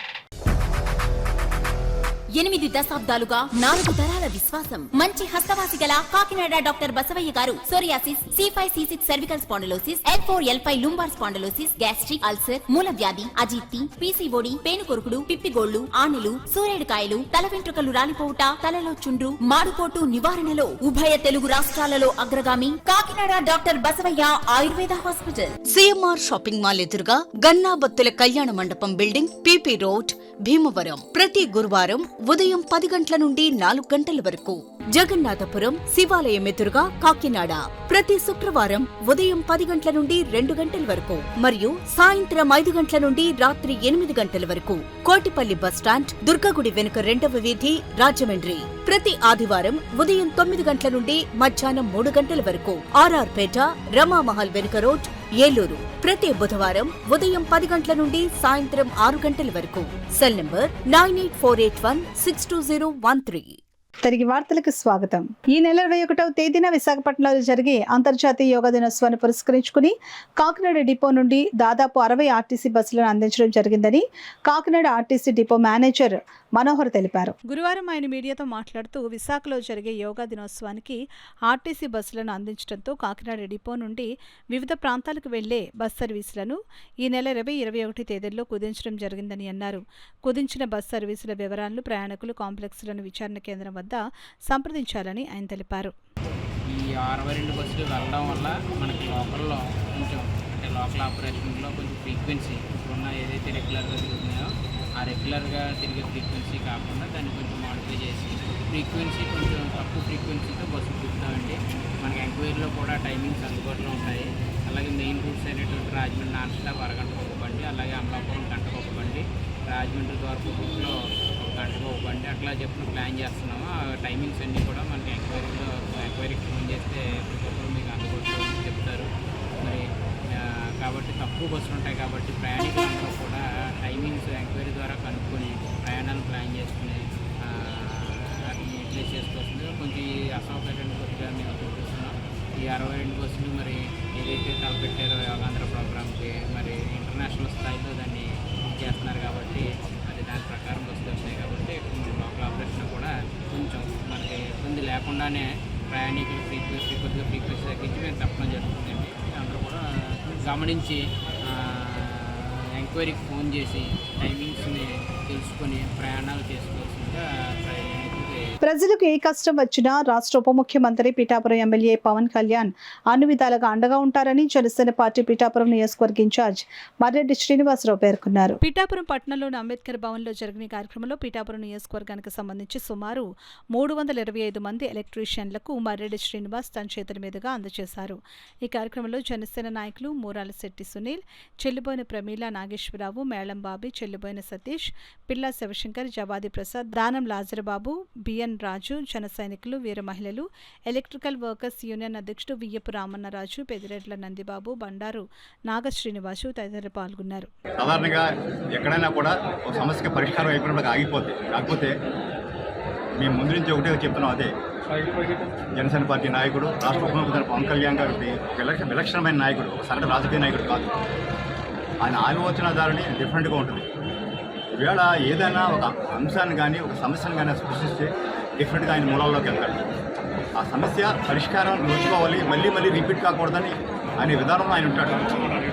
8 దశాబ్దాలుగా 4 తరాల విశ్వాసం. మంచి హస్తవాసి గల Kakinada doctor Basavayya garu psoriasis, C5, C6 cervical spondylosis, L4, L5 lumbar spondylosis, gastric ulcer, మూల వ్యాధి, అజీర్తి, PCOD, పేనుకొరుకుడు, పిప్పిగోళ్లు, ఆనెలు, సూరేడుకాయలు, తల వెంట్రుకలు రాలిపోవుట, తలలో చుండ్రు, మాడుకోటు నివారణలో ఉభయ తెలుగు రాష్ట్రాలలో అగ్రగామి Kakinada doctor Basavayya Ayurveda hospital. CMR shopping mall ఎదురుగా గన్నాబత్తుల కళ్యాణ మండపం బిల్డింగ్, PP రోడ్, భీమవరం. ప్రతి గురువారం ఉదయం 10 గంటల నుండి 4 గంటల వరకు. జగన్నాథపురం శివాలయం ఎదురుగా కాకినాడ. ప్రతి శుక్రవారం ఉదయం 10 గంటల నుండి 2 గంటల వరకు మరియు సాయంత్రం 5 గంటల నుండి రాత్రి 8 గంటల వరకు. కోటిపల్లి బస్టాండ్, దుర్గగుడి వెనుక 2వ వీధి, రాజమండ్రి. ప్రతి ఆదివారం ఉదయం 9 గంటల నుండి మధ్యాహ్నం 3 గంటల వరకు. RR పేట, రమామహల్ వెనుక రోడ్, ఏలూరు ప్రతి బుధవారం ఉదయం 10 గంటల నుండి సాయంత్రం 6 గంటల వరకు. Cell number 9848162013. తిరిగి వార్తలకు స్వాగతం. ఈ నెల 21వ తేదీన విశాఖపట్నంలో జరిగే అంతర్జాతీయ యోగా దినోత్సవాన్ని పురస్కరించుకుని కాకినాడ డిపో నుండి దాదాపు 60 ఆర్టీసీ బస్సులను అందించడం జరిగిందని Kakinada RTC depot manager Manohar తెలిపారు. గురువారం ఆయన మీడియాతో మాట్లాడుతూ విశాఖలో జరిగే యోగా దినోత్సవానికి ఆర్టీసీ బస్సులను అందించడంతో కాకినాడ డిపో నుండి వివిధ ప్రాంతాలకు వెళ్లే బస్ సర్వీసులను ఈ నెల 20-21 తేదీల్లో కుదించడం జరిగిందని అన్నారు. కుదించిన బస్ సర్వీసుల వివరాలను ప్రయాణికులు కాంప్లెక్స్లోని విచారణ కేంద్రం వద్ద సంప్రదించాలని ఆయన తెలిపారు. ఈ 62 బస్సులు వెళ్ళడం వల్ల మనకి లోకల్లో కొంచెం అంటే లోకల్ ఆపరేషన్లో కొంచెం ఫ్రీక్వెన్సీ ఇప్పుడున్న ఏదైతే రెగ్యులర్గా తిరుగుతున్నాయో ఆ రెగ్యులర్గా తిరిగే ఫ్రీక్వెన్సీ కాకుండా దాన్ని కొంచెం మాడిఫై చేసి ఫ్రీక్వెన్సీ కొంచెం తక్కువ ఫ్రీక్వెన్సీతో బస్సులు తిప్పుతామండి. మనకి ఎంక్వైరీలో కూడా టైమింగ్స్ అందుబాటులో ఉంటాయి. అలాగే మెయిన్ రూట్స్ అయినటువంటి రాజమండ్రి నాన్ స్టాప్ అరగంటకు ఒక బండి, అలాగే అమలాపురం గంటకు ఒక బండి, రాజమండ్రి ద్వారా రూట్లో గంటకు ఒక బండి అట్లా చెప్పిన ప్లాన్ చేస్తున్నాము. ఆ టైమింగ్స్ అన్నీ కూడా మనకి ఎంక్వైరీకి ఫోన్ చేస్తే ప్రతి మీకు అందుబాటులో చెప్తారు. మరి కాబట్టి తక్కువ బస్సులు ఉంటాయి కాబట్టి ప్రయాణికులందరూ కూడా టైమింగ్స్ ఎంక్వైరీ ద్వారా కనుక్కొని ప్రయాణాలు ప్లాన్ చేసుకుని యూటిలైజ్ చేసుకోవాల్సింది. కొంచెం ఈ అసౌకర్యాన్ని కొద్దిగా మేము చూపిస్తున్నాం. ఈ 62 బస్సులు మరి ఏదైతే తలపెట్టారో యోగాంధ్ర ప్రోగ్రామ్కి మరి ఇంటర్నేషనల్ స్థాయిలో దాన్ని చేస్తున్నారు కాబట్టి మరి దాని ప్రకారం బస్సులు వస్తాయి కాబట్టి లోకల్ ఆపరేషన్ కూడా కొంచెం మనకి ఇబ్బంది లేకుండానే ప్రయాణికులు కొద్దిగా ఫ్రీక్వెన్సీ తగ్గించి మేము తప్పడం జరుగుతుందండి. అందరూ కూడా గమనించి ఎంక్వైరీకి ఫోన్ చేసి టైమింగ్స్ని తెలుసుకొని ప్రయాణాలు చేసుకోవాల్సిందిగా ప్రజలకు ఏ కష్టం వచ్చినా రాష్ట్ర ఉప ముఖ్యమంత్రి పిఠాపురం ఎమ్మెల్యే పవన్ కళ్యాణ్ అన్ని విధాలుగా అండగా ఉంటారని జనసేన పార్టీ పిఠాపురం నియోజకవర్గ ఇన్ఛార్జ్ మర్రెడ్డి శ్రీనివాసరావు పేర్కొన్నారు. పిఠాపురం పట్టణంలోని అంబేద్కర్ భవన్లో జరిగిన కార్యక్రమంలో పిఠాపురం నియోజకవర్గానికి సంబంధించి సుమారు 325 మంది ఎలక్ట్రీషియన్లకు మర్రెడ్డి శ్రీనివాస్ తన చేతుల మీదుగా అందజేశారు. ఈ కార్యక్రమంలో జనసేన నాయకులు మూరాల శెట్టి సునీల్, చెల్లిబోయిన ప్రమీల నాగేశ్వరరావు, మేళం బాబి, చెల్లిబోయిన సతీష్, పిల్లా శివశంకర్, జవాది ప్రసాద్, దానం లాజరబాబు, బిఎన్ రాజు, జన సైనికులు, వీర మహిళలు, ఎలక్ట్రికల్ వర్కర్స్ యూనియన్ అధ్యక్షుడు వియ్యపు రామన్నరాజు, పెదిరెడ్ల నందిబాబు, బండారు నాగ శ్రీనివాసు తదితరులు పాల్గొన్నారు. సాధారణంగా ఎక్కడైనా కూడా ఒక సమస్యకి పరిష్కారం అయిపోయినప్పుడు ఆగిపోతే కాకపోతే మేము ముందు నుంచి ఒకటే చెప్తున్నాం. అదే జనసేన పార్టీ నాయకుడు రాష్ట్ర ఉప ముఖ్యమంత్రి పవన్ కళ్యాణ్ గారికి విలక్షణమైన నాయకుడు, ఒక సగటు రాజకీయ నాయకుడు కాదు. ఆయన ఆలోచన ధారని డిఫరెంట్గా ఉంటుంది. ఈవేళ ఏదైనా ఒక అంశాన్ని కానీ ఒక సమస్యను కానీ సృష్టిస్తే డిఫరెంట్గా ఆయన మూలాల్లోకి వెళ్తాడు. ఆ సమస్య పరిష్కారం నేర్చుకోవాలి, మళ్ళీ మళ్ళీ రిపీట్ కాకూడదని అనే విధానంలో ఆయన ఉంటాడు.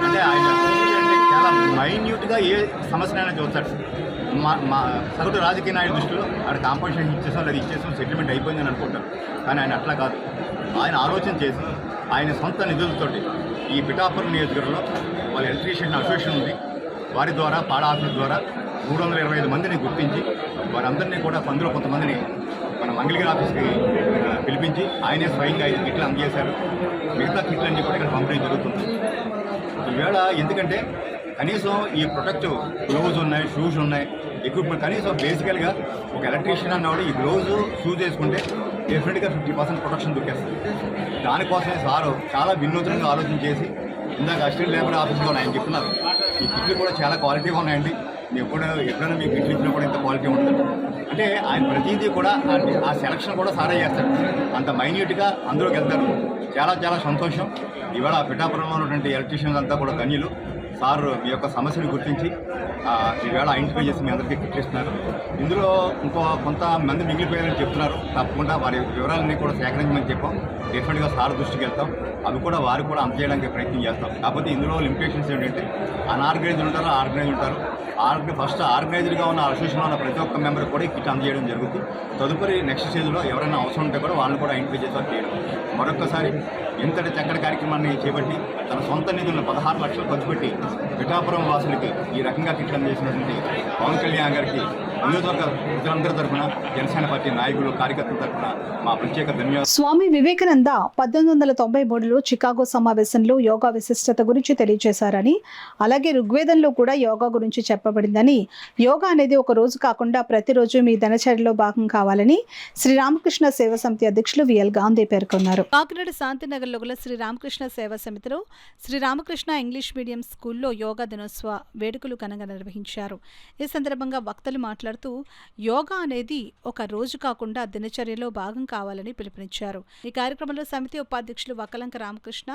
అంటే ఆయన చాలా మైన్యూట్గా ఏ సమస్యనైనా చూస్తాడు. మా సగటు రాజకీయ నాయకుడి దృష్టిలో ఆడ కాంపన్సేషన్ ఇచ్చేసాం లేదా ఇచ్చేసాం సెటిల్మెంట్ అయిపోయిందని అనుకుంటారు. కానీ ఆయన అట్లా కాదు. ఆయన ఆలోచన చేసి ఆయన సొంత నిధులతోటి ఈ పిఠాపురం నియోజకవర్గంలో వాళ్ళ ఎలక్ట్రీషియన్ అసోసియేషన్ ఉంది, వారి ద్వారా పాడా ఆఫీస్ ద్వారా 325 మందిని గుర్తించి వారందరినీ కూడా అందులో కొంతమందిని మన మంగళగిరి ఆఫీస్కి పిలిపించి ఆయనే స్వయంగా 5 కిట్లు అందజేశారు. మిగతా కిట్లన్నీ కూడా ఇక్కడ పంపిణీ జరుగుతుంది. ఈవేళ ఎందుకంటే కనీసం ఈ ప్రొటెక్టివ్ గ్లోవ్స్ ఉన్నాయి, షూస్ ఉన్నాయి, ఎక్విప్మెంట్ కనీసం బేసికల్గా ఒక ఎలక్ట్రీషియన్ అన్నవాడు ఈ గ్లోవ్స్ షూస్ వేసుకుంటే డెఫినెట్గా 50% ప్రొటెక్షన్ దొరికేస్తుంది. దానికోసమే సారు చాలా వినూత్నంగా ఆలోచన చేసి ఇందాక అసిస్టెంట్ లేబర్ ఆఫీస్లో ఆయన చెప్తున్నారు ఈ కిట్లు కూడా చాలా క్వాలిటీగా ఉన్నాయండి, ఎప్పుడైనా మీకు కిట్లు ఇచ్చినా కూడా ఇంత క్వాలిటీ ఉంటుంది. అంటే ఆయన ప్రతిదీ కూడా ఆ సెలక్షన్ కూడా సారే చేస్తారు. అంత మైన్యూట్గా అందులోకి వెళ్తారు. చాలా చాలా సంతోషం. ఇవాళ పిఠాపురంలో ఉన్నటువంటి ఎలక్ట్రీషియన్స్ అంతా కూడా ధన్యులు. సార్ మీ యొక్క సమస్యను గుర్తించి ఈవేళ ఐడెంటిఫై చేసి మీ అందరికీ కిట్లు ఇస్తున్నారు. ఇందులో కొంతమంది మిగిలిపోయారని చెప్తున్నారు. తప్పకుండా వారి వివరాలన్నీ కూడా సేకరించమని చెప్పాం. డెఫినెట్గా సార్ దృష్టికి వెళ్తాం. అవి కూడా వారు కూడా అందజేయడానికి ప్రయత్నం చేస్తాం. కాకపోతే ఇందులో లిమిటేషన్స్ ఏంటంటే అన్ఆర్గనైజ్డ్ ఉంటారు, ఆర్గనైజ్ ఉంటారు. ఫస్ట్ ఆర్గనైజ్డ్గా ఉన్న అసోసియేషన్లో ఉన్న ప్రతి ఒక్క మెంబర్ కూడా ఈ కిట్ అందజేయడం జరుగుతుంది. తదుపరి నెక్స్ట్ స్టేజ్లో ఎవరైనా అవసరం ఉంటే కూడా వాళ్ళని కూడా ఐడెంటిఫై చేసి చేయడం. మరొకసారి ఇంతటి చక్కటి కార్యక్రమాన్ని చేపట్టి తన సొంత నిధులను 16 లక్షలు ఖర్చు పెట్టి పిఠాపురం వాసులకి ఈ రకంగా కిట్లు అందజేసినటువంటి పవన్ కళ్యాణ్ గారికి నియోజకవర్గ ప్రజలందరి తరఫున జనసేన పార్టీ నాయకులు కార్యకర్తల తరఫున మా ప్రత్యేక ధన్యవాదాలు. స్వామి వివేకానంద 1893లో చికాగో సమావేశంలో యోగా విశిష్టత గురించి తెలియజేశారని, అలాగే ఋగ్వేదంలో కూడా యోగా గురించి చెప్పబడిందని, యోగా అనేది ఒక రోజు కాకుండా ప్రతిరోజు మీ దినచర్యలో భాగం కావాలని శ్రీరామకృష్ణ సేవా సమితి అధ్యక్షులు విఎల్ గాంధీ పేర్కొన్నారు. కాకినాడ శాంతినగర్లో గల శ్రీరామకృష్ణ సేవా సమితిలో శ్రీరామకృష్ణ ఇంగ్లీష్ మీడియం స్కూల్లో యోగా దినోత్సవ వేడుకలు ఘనంగా నిర్వహించారు. ఈ సందర్భంగా వక్తలు మాట్లాడుతూ యోగా అనేది ఒక రోజు కాకుండా దినచర్యలో భాగం కావాలని పిలుపునిచ్చారు. ఈ కార్యక్రమంలో సమితి ఉపాధ్యక్షులు Vakalanka Ramakrishna,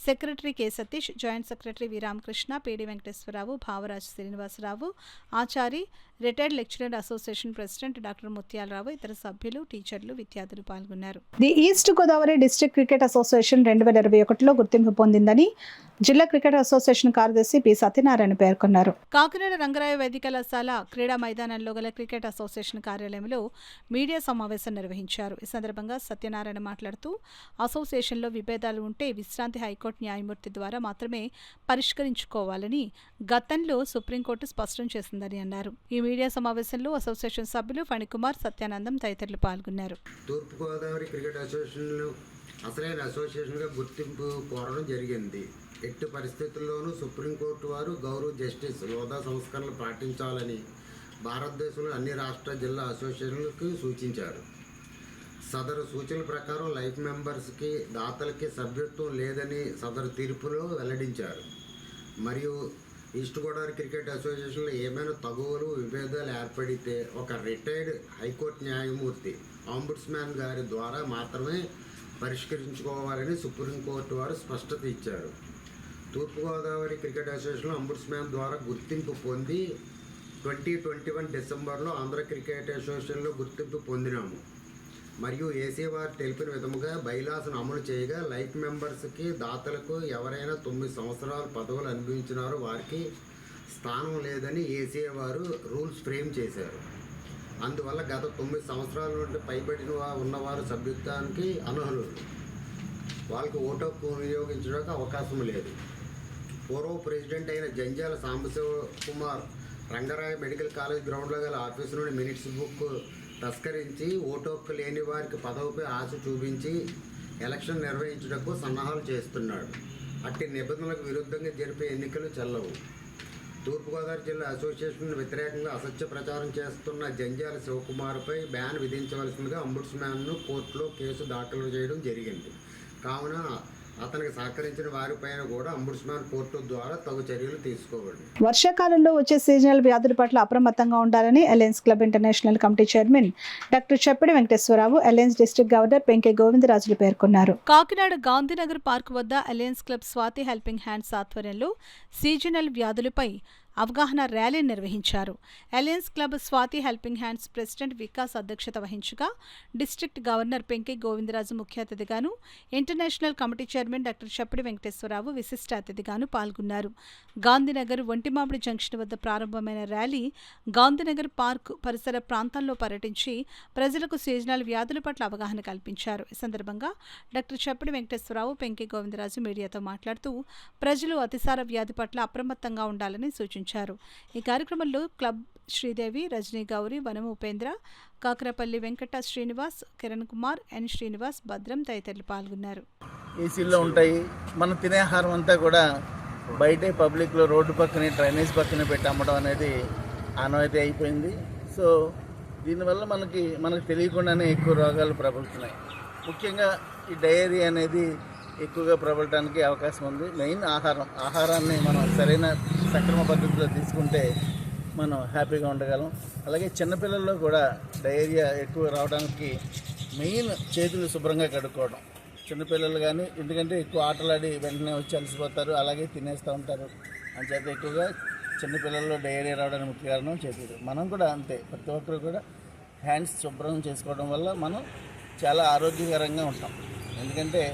secretary K Satish, joint secretary V Ramakrishna, PD Venkateswararao, Bhavaraj Srinivasarao, Achari, retired lecturer association president doctor Mutyalarao, ఇతర సభ్యులు, టీచర్లు, విద్యార్థులు పాల్గొన్నారు. The east Godavari district cricket association 2021లో గుర్తింపు పొందిందని జిల్లా క్రికెట్ అసోసియేషన్ కార్యదర్శి పి సత్యనారాయణ పేర్కొన్నారు. కాకినాడ రంగరాయ వైదిక కళాశాల క్రీడా మైదానంలో గల క్రికెట్ అసోసియేషన్ కార్యాలయంలో మీడియా సమావేశం నిర్వహించారు. ఈ సందర్భంగా సత్యనారాయణ మాట్లాడుతూ అసోసియేషన్లో విభేదాలు ఉంటే విశ్రాంతి హైకోర్టు న్యాయమూర్తి ద్వారా మాత్రమే పరిష్కరించుకోవాలని గతంలో సుప్రీంకోర్టు స్పష్టం చేసిందని అన్నారు. ఈ మీడియా సమావేశంలో అసోసియేషన్ సభ్యులు ఫణికుమార్, సత్యానందం తదితరులు పాల్గొన్నారు. తూర్పుగోదావరి క్రికెట్ అసోసియేషన్లో అసలైన అసోసియేషన్గా గుర్తింపు కోరడం జరిగింది. ఎట్టి పరిస్థితుల్లోనూ సుప్రీంకోర్టు వారు గౌరవ జస్టిస్ హోదా సంస్కరణలు పాటించాలని భారతదేశంలో అన్ని రాష్ట్ర జిల్లా అసోసియేషన్లకు సూచించారు. సదరు సూచనల ప్రకారం లైఫ్ మెంబర్స్కి దాతలకి సభ్యత్వం లేదని సదరు తీర్పులో వెల్లడించారు. మరియు ఈస్ట్ గోదావరి క్రికెట్ అసోసియేషన్లో ఏమైనా తగువలు విభేదాలు ఏర్పడితే ఒక రిటైర్డ్ హైకోర్టు న్యాయమూర్తి ఆంబుడ్స్మ్యాన్ గారి ద్వారా మాత్రమే పరిష్కరించుకోవాలని సుప్రీంకోర్టు వారు స్పష్టత ఇచ్చారు. తూర్పుగోదావరి క్రికెట్ అసోసియేషన్ అంబుడ్స్మ్యాన్ ద్వారా గుర్తింపు పొంది 2021 డిసెంబర్లో ఆంధ్ర క్రికెట్ అసోసియేషన్లో గుర్తింపు పొందినాము. మరియు ఏసీ వారు తెలిపిన విధముగా బైలాస్ను అమలు చేయగా లైఫ్ మెంబర్స్కి దాతలకు ఎవరైనా 9 సంవత్సరాల పదవులు అనుభవించినారో వారికి స్థానం లేదని ఏసీ వారు రూల్స్ ఫ్రేమ్ చేశారు. అందువల్ల గత 9 సంవత్సరాల నుండి పైబడిన ఉన్నవారు సభ్యత్వానికి అనర్హులు. వాళ్ళకి ఓటు హక్కు వినియోగించడానికి అవకాశం లేదు. పూర్వ ప్రెసిడెంట్ అయిన జంజాల సాంబశివ కుమార్ రంగరాయ మెడికల్ కాలేజ్ గ్రౌండ్లో గల ఆఫీసు నుండి మినిట్స్ బుక్ తస్కరించి ఓటు హక్కు లేని వారికి పదవిపై ఆశ చూపించి ఎలక్షన్ నిర్వహించడానికి సన్నాహాలు చేస్తున్నాడు. అట్టి నిబంధనలకు విరుద్ధంగా జరిపే ఎన్నికలు చెల్లవు. తూర్పుగోదావరి జిల్లా అసోసియేషన్ వ్యతిరేకంగా అసత్య ప్రచారం చేస్తున్న జంజాల శివకుమార్పై బ్యాన్ విధించవలసిందిగా అంబుడ్స్మ్యాన్ను కోర్టులో కేసు దాఖలు చేయడం జరిగింది. కావున అతనికి సహకరించిన వారిపైన కూడా అంబుడ్స్మ్యాన్ కోర్టు ద్వారా తగు చర్యలు తీసుకోవాలి. వర్షాకాలంలో వచ్చే సీజనల్ వ్యాధుల పట్ల అప్రమత్తంగా ఉండాలని alliance club international committee chairman doctor Cheppidi Venkateswararao, alliance district governor Penke Govindarajulu పేర్కొన్నారు. కాకినాడ గాంధీనగర్ పార్క్ వద్ద alliance club Swathi helping hands ఆధ్వర్యంలో సీజనల్ వ్యాధులపై అవగాహన ర్యాలీ నిర్వహించారు. Alliance club Swathi helping hands president Vikas అధ్యక్షత వహించగా డిస్ట్రిక్ట్ గవర్నర్ పెంకే గోవిందరాజు ముఖ్య అతిథిగాను, international committee chairman doctor Cheppidi Venkateswararao విశిష్ట అతిథిగాను పాల్గొన్నారు. గాంధీనగర్ ఒంటిమామిడి జంక్షన్ వద్ద ప్రారంభమైన ర్యాలీ గాంధీనగర్ పార్క్ పరిసర ప్రాంతాల్లో పర్యటించి ప్రజలకు సీజనల్ వ్యాధుల పట్ల అవగాహన కల్పించారు. ఈ సందర్భంగా డాక్టర్ చెప్పిడి వెంకటేశ్వరరావు, పెంకే గోవిందరాజు మీడియాతో మాట్లాడుతూ ప్రజలు అతిసార వ్యాధి పట్ల అప్రమత్తంగా ఉండాలని సూచించారు. ఈ కార్యక్రమంలో క్లబ్ శ్రీదేవి, రజనీ గౌరి, వనము ఉపేంద్ర, కాకరపల్లి వెంకట శ్రీనివాస్, కిరణ్ కుమార్, ఎన్ శ్రీనివాస్, భద్రం తదితరులు పాల్గొన్నారు. ఏసీల్లో ఉంటాయి. మనం తినే ఆహారం అంతా కూడా బయటే పబ్లిక్లో రోడ్డు పక్కనే డ్రైనేజ్ పక్కనే పెట్టి అమ్మడం అనేది ఆనవాయితీ అయిపోయింది. సో దీనివల్ల మనకు తెలియకుండానే ఎక్కువ రోగాలు ప్రబలుతున్నాయి. ముఖ్యంగా ఈ డయేరియా అనేది ఎక్కువగా ప్రబలటానికి అవకాశం ఉంది. మెయిన్ ఆహారాన్ని మనం సరైన సక్రమ పద్ధతిలో తీసుకుంటే మనం హ్యాపీగా ఉండగలం. అలాగే చిన్నపిల్లల్లో కూడా డయేరియా ఎక్కువ రావడానికి మెయిన్ చేతులు శుభ్రంగా కడుక్కోవడం. చిన్నపిల్లలు కానీ, ఎందుకంటే ఎక్కువ ఆటలాడి వెంటనే వచ్చి అలసిపోతారు, అలాగే తినేస్తూ ఉంటారు. అంచేత ఎక్కువగా చిన్నపిల్లల్లో డయేరియా రావడానికి ముఖ్య కారణం చేతులు. మనం కూడా అంతే, ప్రతి ఒక్కరు కూడా హ్యాండ్స్ శుభ్రం చేసుకోవడం వల్ల మనం చాలా ఆరోగ్యకరంగా ఉంటాం. ఎందుకంటే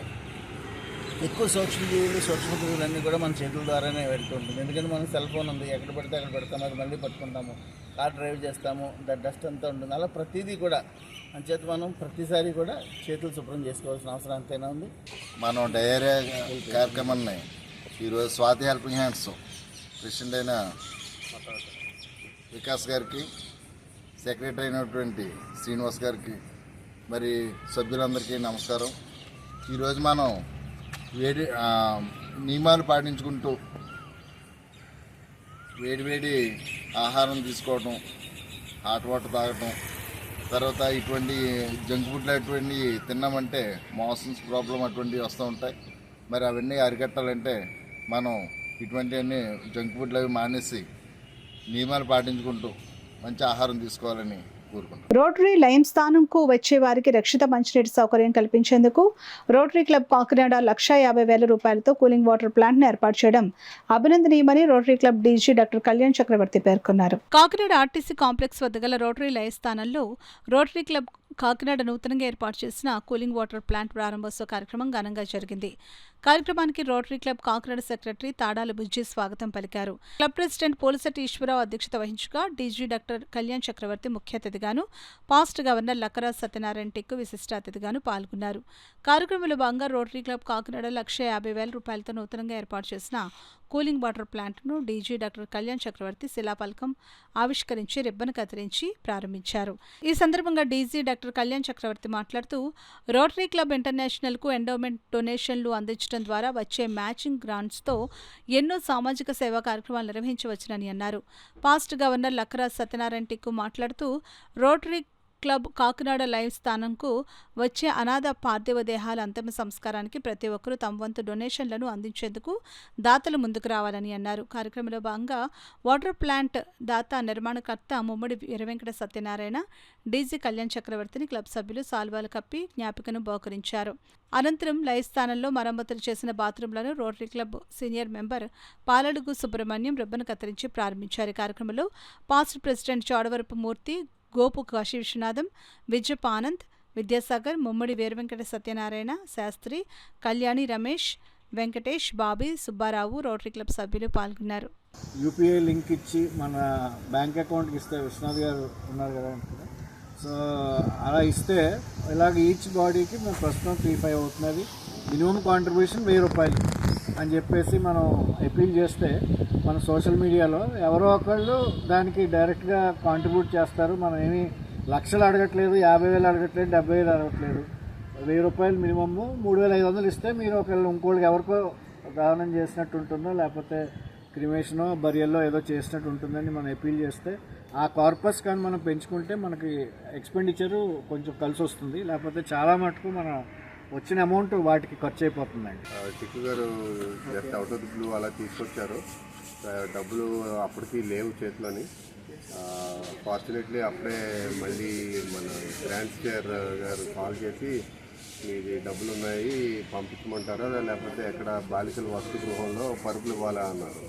ఎక్కువ సూక్ష్మజీవులు అన్నీ కూడా మన చేతుల ద్వారానే వెళ్తూ ఉంటుంది. ఎందుకంటే మన సెల్ ఫోన్ ఉంది, ఎక్కడ పడితే అక్కడ పెడతాము, అది మళ్ళీ పట్టుకుంటాము, కార్ డ్రైవ్ చేస్తాము, డస్ట్ అంతా ఉంటుంది. అలా ప్రతిదీ కూడా అంచేత మనం ప్రతిసారి కూడా చేతులు శుభ్రం చేసుకోవాల్సిన అవసరం అంతైనా ఉంది. మనం డయేరియా కార్యక్రమాన్ని ఈరోజు స్వాతి హెల్పింగ్ హ్యాండ్స్ ప్రెసిడెంట్ అయిన వికాస్ గారికి, సెక్రటరీ అయినటువంటి శ్రీనివాస్ గారికి, మరి సభ్యులందరికీ నమస్కారం. ఈరోజు మనం నియమాలు పాటించుకుంటూ వేడివేడి ఆహారం తీసుకోవటం, హాట్ వాటర్ తాగటం, తర్వాత ఇటువంటి జంక్ ఫుడ్లు అటువంటి తిన్నామంటే మోషన్స్ ప్రాబ్లం అటువంటివి వస్తూ ఉంటాయి. మరి అవన్నీ అరికట్టాలంటే మనం ఇటువంటివన్నీ జంక్ ఫుడ్లు అవి మానేసి నియమాలు పాటించుకుంటూ మంచి ఆహారం తీసుకోవాలని కోరుకుంటున్నాను. రోటరీ లైన్ స్థానంకు వచ్చే వారికి రక్షిత మంచినీటి సౌకర్యం కల్పించేందుకు రోటరీ క్లబ్ కాకినాడ 1,50,000 రూపాయలతో కూలింగ్ వాటర్ ప్లాంట్ ను ఏర్పాటు చేయడం అభినందనీయమని rotary club DG doctor Kalyan Chakravarthy పేర్కొన్నారు. కాకినాడ ఆర్టీసీ కాంప్లెక్స్ వద్ద గల రోటరీ లైన్ స్థానంలో రోటరీ క్లబ్ కాకినాడ నూతనంగా ఏర్పాటు చేసిన కూలింగ్ వాటర్ ప్లాంట్ ప్రారంభోత్సవ కార్యక్రమం ఘనంగా జరిగింది. కార్యక్రమానికి rotary club Kakinada secretary Tadala Bujji స్వాగతం పలికారు. క్లబ్ ప్రెసిడెంట్ పోలిశెట్టి ఈశ్వరరావు అధ్యక్షత వహించగా డీజీ డాక్టర్ కళ్యాణ్ చక్రవర్తి ముఖ్య అతిథిగాను, పాస్ట్ గవర్నర్ లక్కరా సత్యనారాయణ టిక్కు విశిష్ట అతిథిగాను పాల్గొన్నారు. కార్యక్రమంలో భాగంగా రోటరీ క్లబ్ కాకినాడ 1,50,000 రూపాయలతో నూతనంగా ఏర్పాటు చేసిన కూలింగ్ వాటర్ ప్లాంట్ను డీజీ డాక్టర్ కళ్యాణ్ చక్రవర్తి శిలాఫలకం ఆవిష్కరించి రిబ్బన్ కత్తిరించి ప్రారంభించారు. ఈ సందర్భంగా డీజీ డాక్టర్ కళ్యాణ్ చక్రవర్తి మాట్లాడుతూ రోటరీ క్లబ్ ఇంటర్నేషనల్కు ఎండోమెంట్ డొనేషన్లు అందించడం ద్వారా వచ్చే మ్యాచింగ్ గ్రాంట్స్తో ఎన్నో సామాజిక సేవా కార్యక్రమాలు నిర్వహించవచ్చునని అన్నారు. పాస్ట్ గవర్నర్ లక్కరా సత్యనారాయణ టిక్కు మాట్లాడుతూ రోటరీ క్లబ్ కాకినాడ లైవ్ స్థానంకు వచ్చే అనాథ పార్థివ దేహాల అంతిమ సంస్కారానికి ప్రతి ఒక్కరూ తమ వంతు డొనేషన్లను అందించేందుకు దాతలు ముందుకు రావాలని అన్నారు. కార్యక్రమంలో భాగంగా వాటర్ ప్లాంట్ దాత నిర్మాణకర్త ముమ్మడి వీరవెంకట సత్యనారాయణ డీజీ కళ్యాణ్ చక్రవర్తిని క్లబ్ సభ్యులు సాల్వాలు కప్పి జ్ఞాపికను బహుకరించారు. అనంతరం లైవ్ స్థానంలో మరమ్మతులు చేసిన బాత్రూంలను rotary club senior member Paladugu Subrahmanyam ribbon కత్తిరించి ప్రారంభించారు. కార్యక్రమంలో పాస్ట్ ప్రెసిడెంట్ చోడవరపు మూర్తి, గోపు కాశీ విశ్వనాథం, విజయప్ Anand, Vidyasagar, Mummadi Veeravenkata Satyanarayana Sastry, Kalyani Ramesh, Venkatesh, Bobby, Subbarao, rotary club సభ్యులు పాల్గొన్నారు. యూపీఐ లింక్ ఇచ్చి మన బ్యాంక్ అకౌంట్కి ఇస్తే విశ్వనాథ్ గారు ఉన్నారు కదా, సో అలా ఇస్తే ఇలాగ ఈచ్ బాడీకి మన ప్రస్తుతం 3,500 అవుతున్నది. మినిమం కాంట్రిబ్యూషన్ 1,000 రూపాయలు అని చెప్పేసి మనం అపీల్ చేస్తే మన సోషల్ మీడియాలో ఎవరో ఒకళ్ళు దానికి డైరెక్ట్గా కాంట్రిబ్యూట్ చేస్తారు. మనం ఏమీ లక్షలు అడగట్లేదు, 50,000 అడగట్లేదు, 70,000 అడగట్లేదు. 1,000 రూపాయలు మినిమమ్ 3,500 ఇస్తే మీరు ఒకళ్ళు ఇంకోళ్ళకి ఎవరికో దానం చేసినట్టు ఉంటుందో, లేకపోతే క్రిమేషనో బరియల్లో ఏదో చేసినట్టు ఉంటుందని మనం అపీల్ చేస్తే ఆ కార్పస్ కానీ మనం పెంచుకుంటే మనకి ఎక్స్పెండిచరు కొంచెం కలిసి వస్తుంది. లేకపోతే చాలా మటుకు మన వచ్చిన అమౌంట్ వాటికి ఖర్చు అయిపోతుందండి. టిక్కు గారు just out of the blue అలా తీసుకొచ్చారు. డబ్బులు అప్పటికి లేవు చేతిలోని. ఫార్చునేట్లీ అప్పుడే మళ్ళీ మన గ్రాండ్ చైర్ గారు కాల్ చేసి మీది డబ్బులు ఉన్నాయి పంపించమంటారా, లేకపోతే ఎక్కడ బాలికల వసతి గృహంలో పరుపులు ఇవ్వాలా అన్నారు.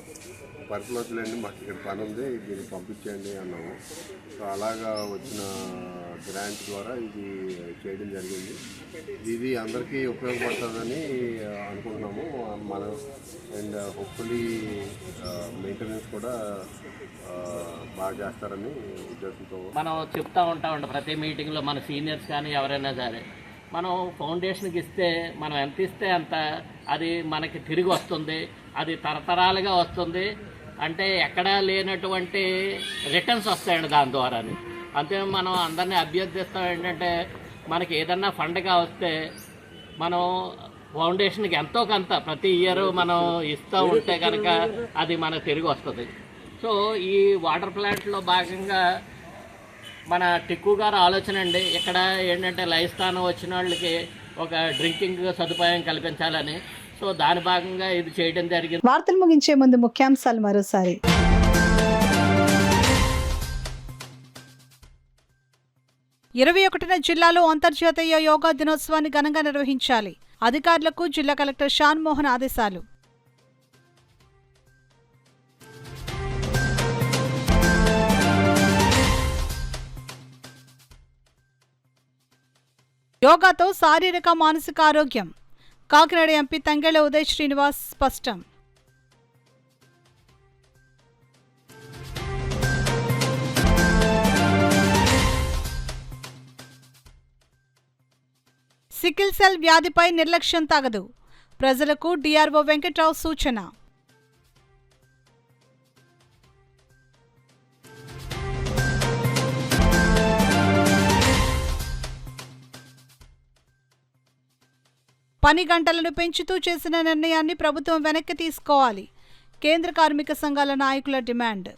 పరుపులు వద్దులేండి, మాకు ఇక్కడ పని ఉంది, దీన్ని పంపించేయండి అన్నాము. సో అలాగా వచ్చిన గ్రాంట్ ద్వారా ఇది చేయడం జరిగింది. ఇది అందరికీ ఉపయోగపడుతుందని అనుకుంటున్నాము మనం. అండ్ హోప్ఫుల్లీ మెయింటెనెన్స్ కూడా బాగా చేస్తారని ఉద్దేశంతో మనం చెప్తూ ఉంటామండి ప్రతి మీటింగ్లో. మన సీనియర్స్ కానీ ఎవరైనా సరే మనం ఫౌండేషన్కి ఇస్తే మనం ఎంత ఇస్తే అంత అది మనకి తిరిగి వస్తుంది, అది తరతరాలుగా వస్తుంది. అంటే ఎక్కడా లేనటువంటి రిటర్న్స్ వస్తాయండి దాని ద్వారా. అంతే మనం అందరినీ అభ్యర్థిస్తాం ఏంటంటే మనకి ఏదన్నా ఫండ్గా వస్తే మనం ఫౌండేషన్కి ఎంతో కొంత ప్రతి ఇయర్ మనం ఇస్తూ ఉంటే కనుక అది మనకు తిరిగి వస్తుంది. సో ఈ వాటర్ ప్లాంట్లో భాగంగా మన టిక్కు గారు ఆలోచన అండి, ఇక్కడ ఏంటంటే లైవ్ స్థానం వచ్చిన వాళ్ళకి ఒక డ్రింకింగ్ సదుపాయం కల్పించాలని. సో దాని భాగంగా ఇది చేయడం జరిగింది. వార్తలు ముగించే ముందు ముఖ్యాంశాలు మరోసారి. 21న జిల్లాలో అంతర్జాతీయ యోగా దినోత్సవాన్ని ఘనంగా నిర్వహించాలి. అధికారులకు జిల్లా కలెక్టర్ షాన్ మోహన్ ఆదేశాలు. యోగాతో శారీరక మానసిక ఆరోగ్యం. కాకినాడ ఎంపీ తంగెళ్ల ఉదయ్ శ్రీనివాస్ స్పష్టం. సికిల్ సెల్ వ్యాధిపై నిర్లక్ష్యం తగదు. ప్రజలకు డిఆర్ఓ వెంకట్రావు సూచన. పని గంటలను పెంచుతూ చేసిన నిర్ణయాన్ని ప్రభుత్వం వెనక్కి తీసుకోవాలి. కేంద్ర కార్మిక సంఘాల నాయకుల డిమాండ్.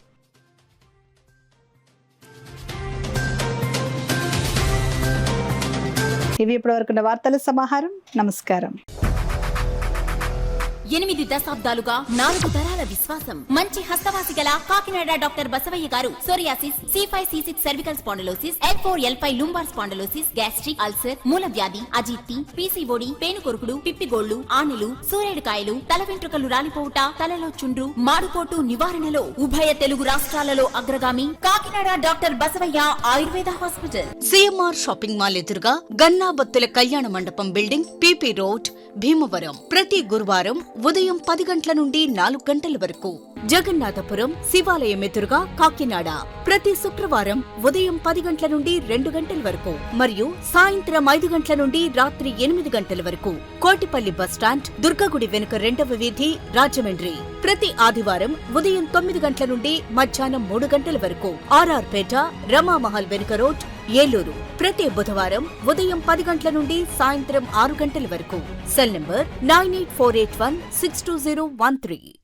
ఇవి ఇప్పటివరకున్న వార్తల సమాహారం. నమస్కారం. 8 దశాబ్దాలుగా 4 తరాల విశ్వాసం. మంచి హస్తవాసి గల Kakinada doctor Basavayya garu psoriasis, C5C6 cervical spondylosis, L4L5 lumbar spondylosis, gastric ulcer, మూలవ్యాధి, అజీర్తి, PCOD, పేనుకొరుకుడు, పిప్పిగోళ్లు, ఆనెలు, సూరేడుకాయలు, తల వెంట్రుకలు రాలిపోవుట, తలలో చుండ్రు, మాడుకోటు నివారణలో ఉభయ తెలుగు రాష్ట్రాలలో అగ్రగామి Kakinada doctor Basavayya Ayurveda hospital. CMR shopping mall ఎదురుగా గన్నాబత్తుల కళ్యాణ మండపం బిల్డింగ్, PP రోడ్, భీమవరం. ప్రతి గురువారం ఉదయం 10 గంటల నుండి 4 గంటల వరకు. జగన్నాథపురం శివాలయం ఎదురుగా కాకినాడ. ప్రతి శుక్రవారం ఉదయం 10 గంటల నుండి 2 గంటల వరకు మరియు సాయంత్రం 5 గంటల నుండి రాత్రి 8 గంటల వరకు. కోటిపల్లి బస్టాండ్, దుర్గగుడి వెనుక 2వ వీధి, రాజమండ్రి. ప్రతి ఆదివారం ఉదయం 9 గంటల నుండి మధ్యాహ్నం 3 గంటల వరకు. RR పేట, రమామహల్ వెనుక రోడ్, ఏలూరు. ప్రతి బుధవారం ఉదయం 10 గంటల నుండి సాయంత్రం 6 గంటల వరకు. Cell number 9848162013.